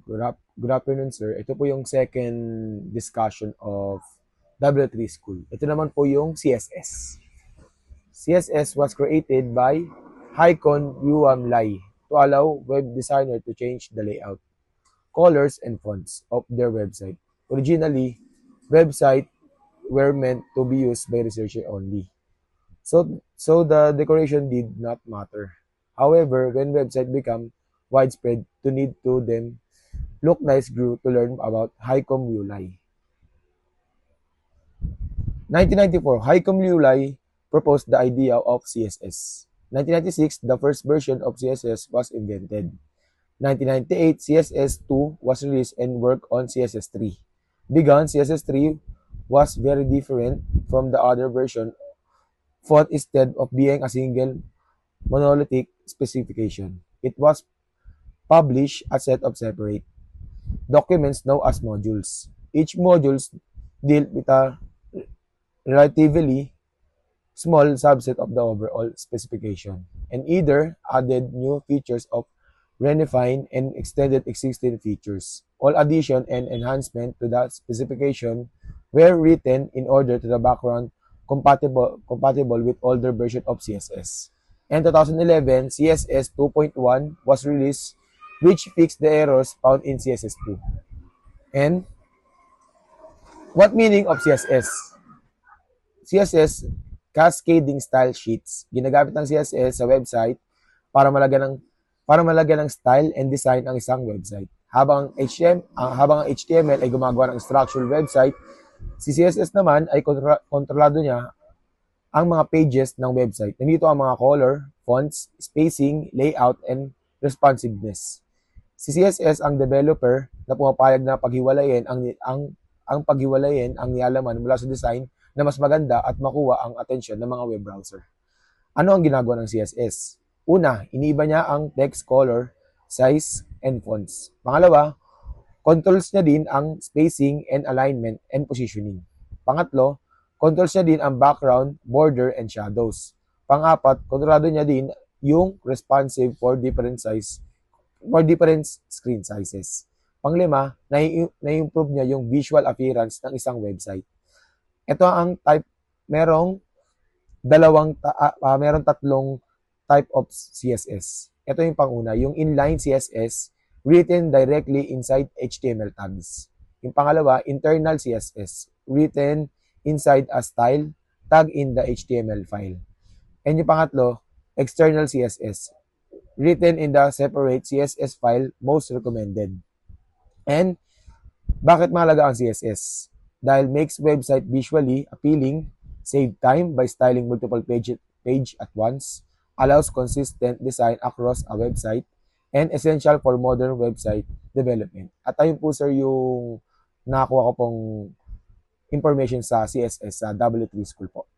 Good afternoon, sir. Ito po yung second discussion of W3 School. Ito naman po yung CSS. CSS was created by Haikon Yuam Lai to allow web designer to change the layout, colors, and fonts of their website. Originally, websites were meant to be used by researchers only. So the decoration did not matter. However, when websites become widespread to need to them look nice grew to learn about Haicom Liulay. 1994, Haicom Liulay proposed the idea of CSS. 1996, the first version of CSS was invented. 1998, CSS2 was released and worked on CSS3. Begun, CSS3 was very different from the other version. Font instead of being a single monolithic specification. It was published a set of separate documents known as modules. Each modules deal with a relatively small subset of the overall specification and either added new features of redefined and extended existing features. All addition and enhancement to that specification were written in order to the background compatible with older version of CSS. In 2011, CSS 2.1 was released which fixed the errors found in CSS2. And what meaning of CSS? CSS, cascading style sheets. Ginagamit ng CSS sa website para malagyan ng style and design ang isang website. Habang ang HTML ay gumagawa ng structured website, si CSS naman ay kontrolado niya ang mga pages ng website. Nandito ang mga color, fonts, spacing, layout, and responsiveness. Si CSS ang developer na pumapayag na paghiwalayin ang paghiwalayin ang nialaman mula sa design na mas maganda at makuha ang atensyon ng mga web browser. Ano ang ginagawa ng CSS? Una, iniiba niya ang text color, size, and fonts. Pangalawa, controls niya din ang spacing and alignment and positioning. Pangatlo, controls niya din ang background, border, and shadows. Pang-apat, kontrolado niya din yung responsive for different screen sizes. Panglima, na-improve niya yung visual appearance ng isang website. Ito ang type, merong tatlong type of CSS. Ito yung panguna, yung inline CSS written directly inside HTML tags. Yung pangalawa, internal CSS written inside a style tag in the HTML file. And yung pangatlo, external CSS written in the separate CSS file most recommended. And bakit mahalaga ang CSS? Dahil makes website visually appealing, save time by styling multiple page at once, allows consistent design across a website, and essential for modern website development. At ayun po sir yung nakakuha ko pong information sa CSS sa W3 School po.